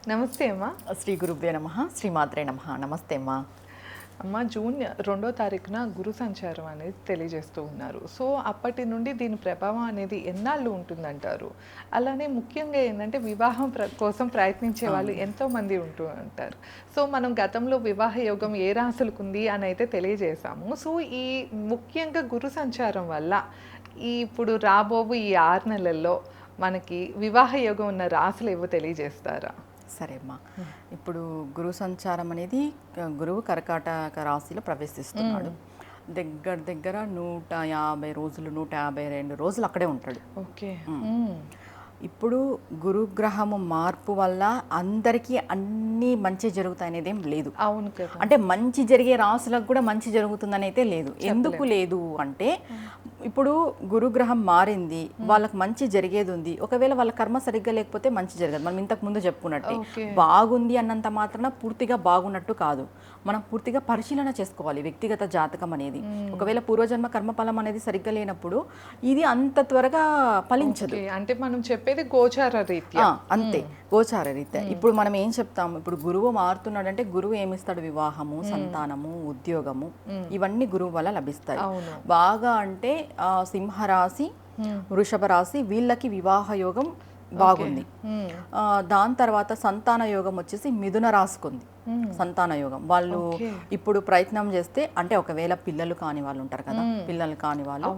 నమస్తే అమ్మా. శ్రీ గురుభ్యో నమః, శ్రీమాత్రే నమః. నమస్తే అమ్మా. అమ్మ, జూన్ 2వ తారీఖున గురు సంచారం అనేది తెలియజేస్తూ ఉన్నారు. సో అప్పటి నుండి దీని ప్రభావం అనేది ఎన్నాళ్ళు ఉంటుందంటారు? అలానే ముఖ్యంగా ఏంటంటే వివాహం కోసం ప్రయత్నించే వాళ్ళు ఎంతోమంది ఉంటూ ఉంటారు. సో మనం గతంలో వివాహ యోగం ఏ రాశులకు ఉంది అని అయితే తెలియజేశాము. సో ఈ ముఖ్యంగా గురు సంచారం వల్ల ఇప్పుడు రాబోవు ఈ 6 నెలల్లో మనకి వివాహ యోగం ఉన్న రాశులు ఏవో తెలియజేస్తారా? సరే అమ్మా. ఇప్పుడు గురు సంచారం అనేది గురువు కర్కాటక రాశిలో ప్రవేశిస్తున్నాడు. దగ్గర 150 రోజులు, 152 రోజులు అక్కడే ఉంటాడు. ఓకే. ఇప్పుడు గురుగ్రహము మార్పు వల్ల అందరికీ అన్నీ మంచి జరుగుతాయి అనేది ఏం లేదు. అవును కదా. అంటే మంచి జరిగే రాసులకు కూడా మంచి జరుగుతుందని అయితే లేదు. ఎందుకు లేదు అంటే ఇప్పుడు గురుగ్రహం మారింది, వాళ్ళకి మంచి జరిగేది ఉంది. ఒకవేళ వాళ్ళ కర్మ సరిగ్గా లేకపోతే మంచి జరగదు. మనం ఇంతకు ముందు చెప్పుకున్నట్టే బాగుంది అన్నంత మాత్రాన పూర్తిగా బాగున్నట్టు కాదు. మనం పూర్తిగా పరిశీలన చేసుకోవాలి వ్యక్తిగత జాతకం అనేది. ఒకవేళ పూర్వజన్మ కర్మఫలం అనేది సరిగ్గా లేనప్పుడు ఇది అంత త్వరగా ఫలించదు. అంటే మనం చెప్పేది గోచార రీత్యా. అంతే, గోచార రీత్యా. ఇప్పుడు మనం ఏం చెప్తాము, ఇప్పుడు గురువు మారుతున్నాడు అంటే గురువు ఏమిస్తాడు? వివాహము, సంతానము, ఉద్యోగము, ఇవన్నీ గురువు వల్ల లభిస్తాయి. బాగా అంటే సింహరాశి, వృషభ రాశి వీళ్ళకి వివాహ యోగం బాగుంది. దాని తర్వాత సంతాన యోగం వచ్చేసి మిథున రాసుకుంది. సంతాన యోగం వాళ్ళు ఇప్పుడు ప్రయత్నం చేస్తే, అంటే ఒకవేళ పిల్లలు కాని వాళ్ళు ఉంటారు కదా, పిల్లలు కాని వాళ్ళు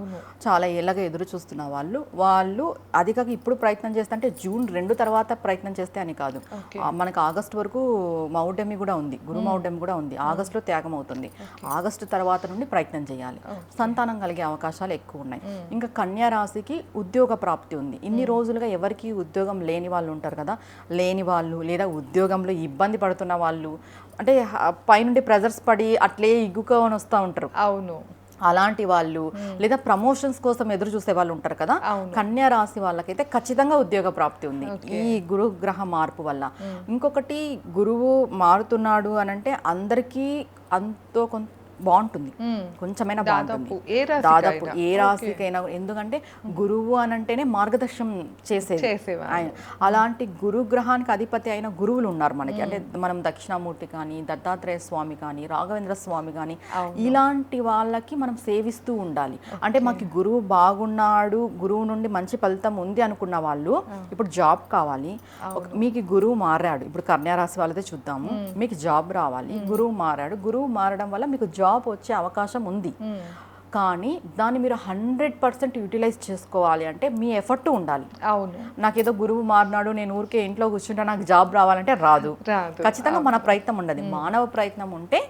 చాలా ఏళ్ళగా ఎదురు చూస్తున్న వాళ్ళు అధిక ఇప్పుడు ప్రయత్నం చేస్తే, అంటే జూన్ 2 తర్వాత ప్రయత్నం చేస్తే అని కాదు, మనకు ఆగస్టు వరకు మౌఢ్యమి కూడా ఉంది, గురు మౌఢ్యమి కూడా ఉంది. ఆగస్టులో త్యాగం అవుతుంది. ఆగస్టు తర్వాత నుండి ప్రయత్నం చేయాలి. సంతానం కలిగే అవకాశాలు ఎక్కువ ఉన్నాయి. ఇంకా కన్యా రాశికి ఉద్యోగ ప్రాప్తి ఉంది. ఇన్ని రోజులుగా ఎవరికి ఉద్యోగం లేని వాళ్ళు ఉంటారు కదా, లేని వాళ్ళు లేదా ఉద్యోగంలో ఇబ్బంది పడుతున్న వాళ్ళు, అంటే పైనుండి ప్రెజర్స్ పడి అట్లే ఇగ్గుకొని వస్తూ ఉంటారు. అవును, అలాంటి వాళ్ళు లేదా ప్రమోషన్స్ కోసం ఎదురు చూసే వాళ్ళు ఉంటారు కదా, కన్యా రాశి వాళ్ళకైతే ఖచ్చితంగా ఉద్యోగ ప్రాప్తి ఉంది ఈ గురుగ్రహ మార్పు వల్ల. ఇంకొకటి, గురువు మారుతున్నాడు అని అంటే అందరికీ అంతో కొంత బాగుంటుంది, కొంచెమైనా బాగుంటుంది దాదాపు ఏ రాశికైనా. ఎందుకంటే గురువు అని అంటేనే మార్గదర్శనం చేసేది ఆయన. అలాంటి గురుగ్రహానికి అధిపతి అయిన గురువులు ఉన్నారు మనకి. అంటే మనం దక్షిణామూర్తి కానీ, దత్తాత్రేయ స్వామి కానీ, రాఘవేంద్ర స్వామి కానీ, ఇలాంటి వాళ్ళకి మనం సేవిస్తూ ఉండాలి. అంటే మాకు గురువు బాగున్నాడు, గురువు నుండి మంచి ఫలితం ఉంది అనుకున్న వాళ్ళు, ఇప్పుడు జాబ్ కావాలి, మీకు గురువు మారాడు. ఇప్పుడు కన్యా రాశి వాళ్ళదే చూద్దాము. మీకు జాబ్ రావాలి, గురువు మారాడు. గురువు మారడం వల్ల మీకు జాబ్ వచ్చే అవకాశం ఉంది. కానీ దాన్ని మీరు 100% యూటిలైజ్ చేసుకోవాలి అంటే మీ ఎఫర్ట్ ఉండాలి. అవును, నాకేదో గురువు మారినాడు, నేను ఊరికే ఇంట్లో కూర్చుంటే నాకు జాబ్ రావాలంటే రాదు. ఖచ్చితంగా మన ప్రయత్నం ఉండదు. మానవ ప్రయత్నం ఉంటే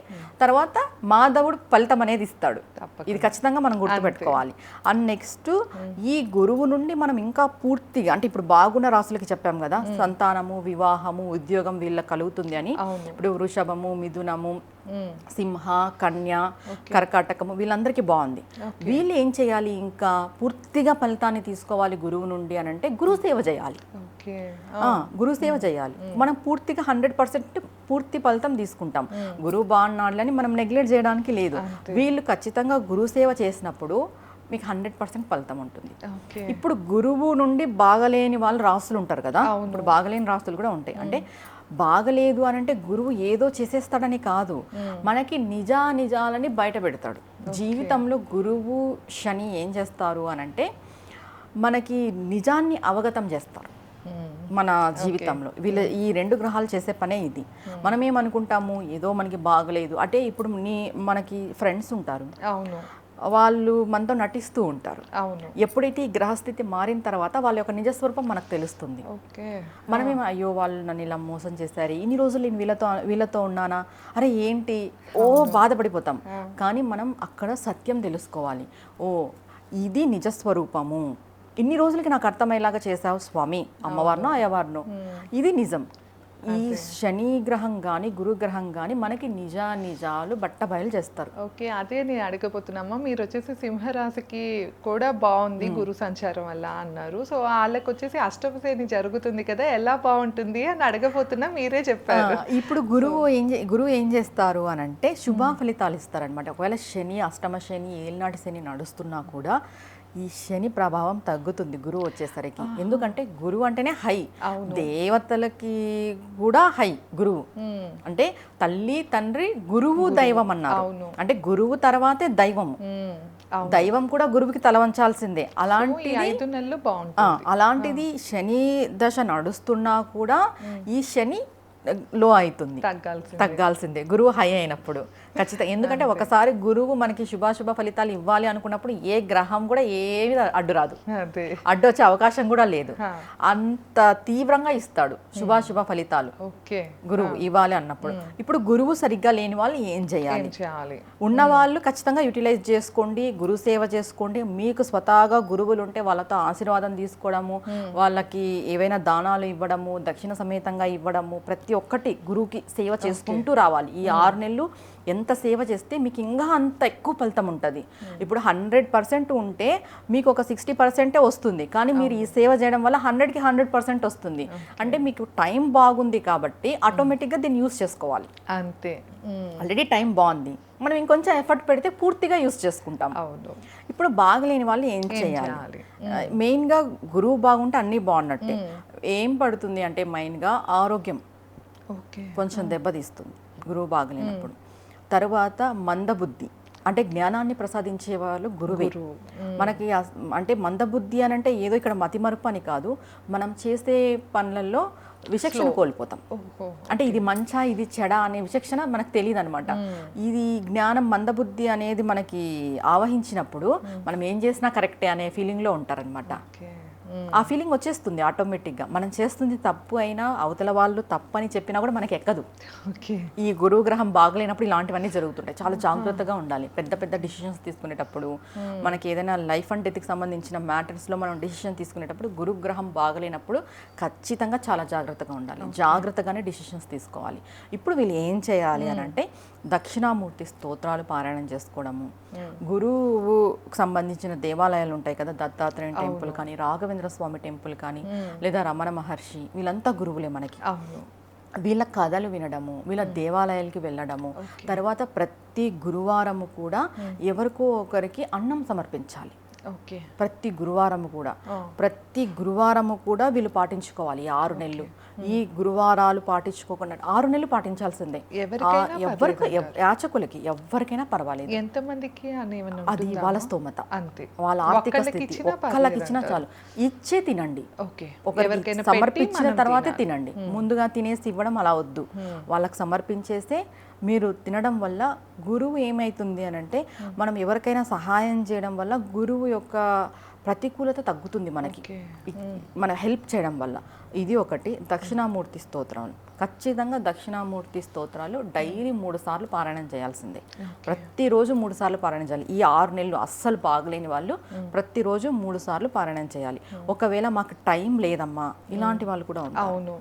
తర్వాత మాధవుడు ఫలితం అనేది ఇస్తాడు. ఇది ఖచ్చితంగా మనం గుర్తుపెట్టుకోవాలి. అండ్ నెక్స్ట్, ఈ గురువు నుండి మనం ఇంకా పూర్తిగా, అంటే ఇప్పుడు బాగున్న రాశులకి చెప్పాం కదా, సంతానము, వివాహము, ఉద్యోగం వీళ్ళకి కలుగుతుంది అని. ఇప్పుడు వృషభము, మిథునము, సింహ, కన్య, కర్కాటకము వీళ్ళందరికీ బాగుంది. వీళ్ళు ఏం చేయాలి? ఇంకా పూర్తిగా ఫలితాన్ని తీసుకోవాలి గురువు నుండి అని అంటే గురు సేవ చేయాలి. గురు సేవ చేయాలి. మనం పూర్తిగా 100% పూర్తి ఫలితం తీసుకుంటాం. గురువు బాగున్నాళ్ళని మనం నెగ్లెక్ట్ చేయడానికి లేదు. వీళ్ళు ఖచ్చితంగా గురు సేవ చేసినప్పుడు మీకు 100% ఫలితం ఉంటుంది. ఇప్పుడు గురువు నుండి బాగలేని వాళ్ళు రాసులు ఉంటారు కదా, ఇప్పుడు బాగలేని రాసులు కూడా ఉంటాయి. అంటే బాగలేదు అని అంటే గురువు ఏదో చేసేస్తాడని కాదు, మనకి నిజాలని బయట పెడతాడు. జీవితంలో గురువు, శని ఏం చేస్తారు అని అంటే మనకి నిజాన్ని అవగతం చేస్తారు మన జీవితంలో. వీళ్ళ ఈ 2 గ్రహాలు చేసే పనే ఇది. మనం ఏమనుకుంటాము, ఏదో మనకి బాగలేదు అంటే, ఇప్పుడు మనకి ఫ్రెండ్స్ ఉంటారు, వాళ్ళు మనతో నటిస్తూ ఉంటారు. ఎప్పుడైతే ఈ గ్రహస్థితి మారిన తర్వాత వాళ్ళ యొక్క నిజస్వరూపం మనకు తెలుస్తుంది. మనమేమో అయ్యో వాళ్ళు నన్ను ఇలా మోసం చేశారు, ఇన్ని రోజులు నేను వీళ్ళతో ఉన్నానా, అరే ఏంటి, బాధపడిపోతాం. కానీ మనం అక్కడ సత్యం తెలుసుకోవాలి. ఇది నిజస్వరూపము, ఇన్ని రోజులకి నాకు అర్థమయ్యేలాగా చేశావు స్వామి, అమ్మవారినో అయ్యవారినో, ఇది నిజం. ఈ శని గ్రహం కానీ గురుగ్రహం కానీ మనకి నిజాలు బయలు చేస్తారు. ఓకే, అదే నేను అడగబోతున్నామా. మీరు వచ్చేసి సింహరాశికి కూడా బాగుంది గురు సంచారం వల్ల అన్నారు. సో వాళ్ళకి వచ్చేసి అష్టమశని జరుగుతుంది కదా, ఎలా బాగుంటుంది అని అడగబోతున్నా, మీరే చెప్పారు. ఇప్పుడు గురువు ఏం చేస్తారు అని అంటే శుభ ఫలితాలు ఇస్తారనమాట. ఒకవేళ శని, అష్టమ శని, ఏలినాటి శని నడుస్తున్నా కూడా ఈ శని ప్రభావం తగ్గుతుంది గురువు వచ్చేసరికి. ఎందుకంటే గురువు అంటేనే హై, దేవతలకి కూడా హై గురువు. అంటే తల్లి తండ్రి గురువు దైవం అన్నారు. అంటే గురువు తర్వాతే దైవము. దైవం కూడా గురువుకి తల వంచాల్సిందే. అలాంటిది శని దశ నడుస్తున్నా కూడా ఈ శని లో అవుతుంది, తగ్గాల్సిందే గురువు హై అయినప్పుడు ఖచ్చితంగా. ఎందుకంటే ఒకసారి గురువు మనకి శుభాశుభ ఫలితాలు ఇవ్వాలి అనుకున్నప్పుడు ఏ గ్రహం కూడా ఏమి అడ్డు రాదు, అడ్డు వచ్చే అవకాశం కూడా లేదు. అంత తీవ్రంగా ఇస్తాడు శుభాశుభ ఫలితాలు గురువు ఇవ్వాలి అన్నప్పుడు. ఇప్పుడు గురువు సరిగ్గా లేని వాళ్ళు ఏం చేయాలి? ఉన్న వాళ్ళు ఖచ్చితంగా యూటిలైజ్ చేసుకోండి, గురు సేవ చేసుకోండి. మీకు స్వతహాగా గురువులు ఉంటే వాళ్ళతో ఆశీర్వాదం తీసుకోవడము, వాళ్ళకి ఏవైనా దానాలు ఇవ్వడము, దక్షిణ సమేతంగా ఇవ్వడము, ప్రతి ఒక్కటి గురువుకి సేవ చేసుకుంటూ రావాలి. ఈ 6 నెలలు ఎంత సేవ చేస్తే మీకు ఇంకా అంత ఎక్కువ ఫలితం ఉంటుంది. ఇప్పుడు 100% ఉంటే మీకు ఒక 60% వస్తుంది, కానీ మీరు ఈ సేవ చేయడం వల్ల 100కి 100% వస్తుంది. అంటే మీకు టైం బాగుంది కాబట్టి ఆటోమేటిక్గా దీన్ని యూస్ చేసుకోవాలి. అంతే, ఆల్రెడీ టైం బాగుంది, మనం ఇంకొంచెం ఎఫర్ట్ పెడితే పూర్తిగా యూస్ చేసుకుంటాం. ఇప్పుడు బాగలేని వాళ్ళు ఏం చేయాలి? మెయిన్గా గురువు బాగుంటే అన్నీ బాగున్నట్టే. ఏం పడుతుంది అంటే మెయిన్గా ఆరోగ్యం కొంచెం దెబ్బతీస్తుంది గురువు బాగలేనప్పుడు. తర్వాత మందబుద్ధి, అంటే జ్ఞానాన్ని ప్రసాదించే వాళ్ళు గురువే మనకి. అంటే మందబుద్ధి అని అంటే ఏదో ఇక్కడ మతిమరుపు అని కాదు, మనం చేసే పనులలో విచక్షణ కోల్పోతాం. అంటే ఇది మంచా ఇది చెడ అనే విచక్షణ మనకు తెలియదు అనమాట. ఇది జ్ఞానం మందబుద్ధి అనేది మనకి ఆవహించినప్పుడు మనం ఏం చేసినా కరెక్టే అనే ఫీలింగ్లో ఉంటారనమాట. ఆ ఫీలింగ్ వచ్చేస్తుంది ఆటోమేటిక్గా. మనం చేస్తుంది తప్పు అయినా అవతల వాళ్ళు తప్పు అని చెప్పినా కూడా మనకి ఎక్కదు. ఈ గురువు గ్రహం బాగలేనప్పుడు ఇలాంటివన్నీ జరుగుతుంటాయి. చాలా జాగ్రత్తగా ఉండాలి పెద్ద పెద్ద డిసిషన్స్ తీసుకునేటప్పుడు. మనకి ఏదైనా లైఫ్ అండ్ డెత్కి సంబంధించిన మ్యాటర్స్లో మనం డిసిషన్ తీసుకునేటప్పుడు గురువు గ్రహం బాగలేనప్పుడు ఖచ్చితంగా చాలా జాగ్రత్తగా ఉండాలి, జాగ్రత్తగానే డిసిషన్స్ తీసుకోవాలి. ఇప్పుడు వీళ్ళు ఏం చేయాలి అని అంటే దక్షిణామూర్తి స్తోత్రాలు పారాయణం చేసుకోవడము, గురువుకు సంబంధించిన దేవాలయాలు ఉంటాయి కదా, దత్తాత్రేయ టెంపుల్ కానీ, రాఘవేంద్ర స్వామి టెంపుల్ కానీ, లేదా రమణ మహర్షి, వీళ్ళంతా గురువులే మనకి. వీళ్ళ కథలు వినడము, వీళ్ళ దేవాలయాలకి వెళ్ళడము, తర్వాత ప్రతి గురువారము కూడా ఎవరికో ఒకరికి అన్నం సమర్పించాలి. ప్రతి గురువారము కూడా వీళ్ళు పాటించుకోవాలి. 6 నెలలు ఈ గురువారాలు పాటించుకోకుండా 6 నెలలు పాటించాల్సిందే. యాచకులకి ఎవరికైనా పర్వాలేదు, ఎంతమందికి అది వాళ్ళ స్తోమత, వాళ్ళ ఆర్థిక స్థితి. ఒక్కళ్ళకి ఇచ్చినా చాలు. ఇచ్చే తినండి, ఒకరికి సమర్పించిన తర్వాతే తినండి. ముందుగా తినేసి ఇవ్వడం అలా వద్దు. వాళ్ళకి సమర్పించేస్తే మీరు తినడం వల్ల గురువు ఏమైతుంది అని అంటే, మనం ఎవరికైనా సహాయం చేయడం వల్ల గురువు యొక్క ప్రతికూలత తగ్గుతుంది మనకి, మన హెల్ప్ చేయడం వల్ల. ఇది ఒకటి. దక్షిణామూర్తి స్తోత్రాలు ఖచ్చితంగా, దక్షిణామూర్తి స్తోత్రాలు డైలీ 3 సార్లు పారాయణం చేయాల్సిందే. ప్రతిరోజు 3 సార్లు పారాయణం చేయాలి. ఈ 6 నెలలు అస్సలు బాగలేని వాళ్ళు ప్రతిరోజు 3 సార్లు పారాయణం చేయాలి. ఒకవేళ మాకు టైం లేదమ్మా, ఇలాంటి వాళ్ళు కూడా ఉంటారు.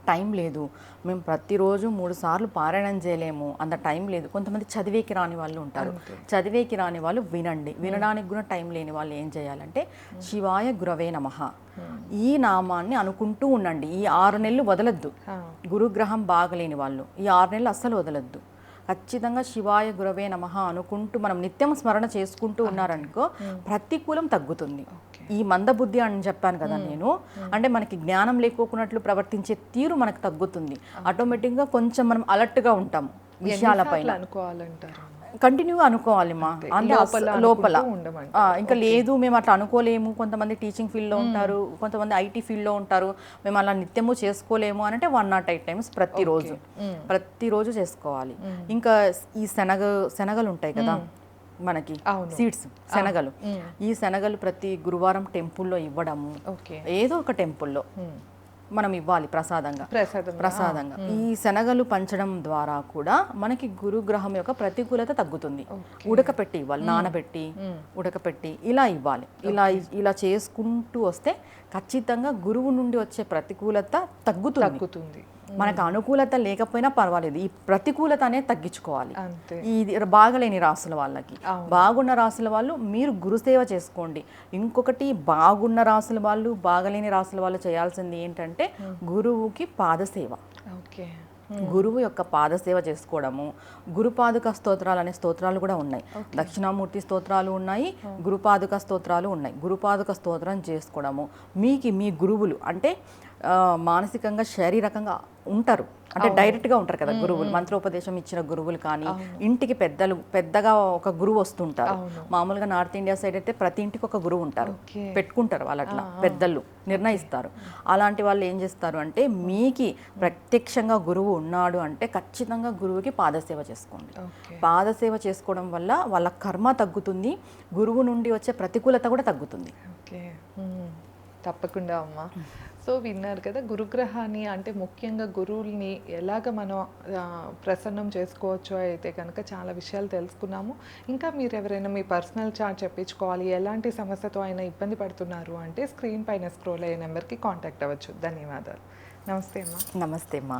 టైం లేదు, మేము ప్రతిరోజు 3 సార్లు పారాయణం చేయలేము, అంత టైం లేదు. కొంతమంది చదివేకి రాని వాళ్ళు ఉంటారు. చదివేకి రాని వాళ్ళు వినడానికి కూడా టైం లేని వాళ్ళు ఏం చేయాలంటే శివాయ గురవే నమః ఈ నామాన్ని అనుకుంటూ ఉండండి. ఈ 6 నెలలు వదలొద్దు. గురుగ్రహం బాగలేని వాళ్ళు ఈ 6 నెలలు అస్సలు వదలొద్దు. ఖచ్చితంగా శివాయ గురవే నమః అనుకుంటూ మనం నిత్యం స్మరణ చేసుకుంటూ ఉన్నారనుకో ప్రతికూలం తగ్గుతుంది. ఈ మందబుద్ధి అని చెప్పాను కదా నేను, అంటే మనకి జ్ఞానం లేకోకున్నట్లు ప్రవర్తించే తీరు మనకు తగ్గుతుంది. ఆటోమేటిక్గా కొంచెం మనం అలర్ట్గా ఉంటాం విషయాలపైన. కంటిన్యూగా అనుకోవాలి మా లోపల. ఇంకా లేదు మేము అట్లా అనుకోలేము, కొంతమంది టీచింగ్ ఫీల్డ్లో ఉంటారు, కొంతమంది ఐటీ ఫీల్డ్లో ఉంటారు, మేము అలా నిత్యము చేసుకోలేము అని అంటే 108 టైమ్స్ ప్రతిరోజు చేసుకోవాలి. ఇంకా ఈ శనగలు ఉంటాయి కదా మనకి, సీడ్స్, శనగలు. ఈ శనగలు ప్రతి గురువారం టెంపుల్లో ఇవ్వడము, ఏదో ఒక టెంపుల్లో మనం ఇవ్వాలి ప్రసాదంగా. ఈ శనగలు పంచడం ద్వారా కూడా మనకి గురుగ్రహం యొక్క ప్రతికూలత తగ్గుతుంది. ఉడకపెట్టి ఇవ్వాలి, నానబెట్టి ఉడకపెట్టి ఇలా ఇవ్వాలి. ఇలా చేసుకుంటూ వస్తే ఖచ్చితంగా గురువు నుండి వచ్చే ప్రతికూలత తగ్గుతుంది. మనకు అనుకూలత లేకపోయినా పర్వాలేదు, ఈ ప్రతికూలత అనేది తగ్గించుకోవాలి. ఇది బాగలేని రాసుల వాళ్ళకి. బాగున్న రాసుల వాళ్ళు మీరు గురుసేవ చేసుకోండి. ఇంకొకటి, బాగున్న రాసుల వాళ్ళు బాగలేని రాసుల వాళ్ళు చేయాల్సింది ఏంటంటే గురువుకి పాదసేవ. గురువు యొక్క పాదసేవ చేసుకోవడము, గురుపాదుక స్తోత్రాలు అనే స్తోత్రాలు కూడా ఉన్నాయి. దక్షిణామూర్తి స్తోత్రాలు ఉన్నాయి, గురుపాదుక స్తోత్రాలు ఉన్నాయి. గురుపాదుక స్తోత్రం చేసుకోవడము, మీ గురువులు అంటే మానసికంగా శారీరకంగా ఉంటారు, అంటే డైరెక్ట్గా ఉంటారు కదా గురువులు, మంత్రోపదేశం ఇచ్చిన గురువులు కానీ, ఇంటికి పెద్దగా ఒక గురువు వస్తుంటారు. మామూలుగా నార్త్ ఇండియా సైడ్ అయితే ప్రతి ఇంటికి ఒక గురువు ఉంటారు, పెట్టుకుంటారు వాళ్ళు, అట్లా పెద్దలు నిర్ణయిస్తారు. అలాంటి వాళ్ళు ఏం చేస్తారు అంటే మీకు ప్రత్యక్షంగా గురువు ఉన్నాడు అంటే ఖచ్చితంగా గురువుకి పాదసేవ చేసుకోండి. పాదసేవ చేసుకోవడం వల్ల వాళ్ళ కర్మ తగ్గుతుంది, గురువు నుండి వచ్చే ప్రతికూలత కూడా తగ్గుతుంది. ఓకే, తప్పకుండా అమ్మా. సో విన్నారు కదా, గురుగ్రహాన్ని అంటే ముఖ్యంగా గురువుల్ని ఎలాగ మనం ప్రసన్నం చేసుకోవచ్చో అయితే కనుక చాలా విషయాలు తెలుసుకున్నాము. ఇంకా మీరు ఎవరైనా మీ పర్సనల్ చార్ట్ చెప్పించుకోవాలి, ఎలాంటి సమస్యతో అయినా ఇబ్బంది పడుతున్నారు అంటే స్క్రీన్ పైన స్క్రోల్ అయ్యే నెంబర్కి కాంటాక్ట్ అవ్వచ్చు. ధన్యవాదాలు. నమస్తే అమ్మా. నమస్తే అమ్మా.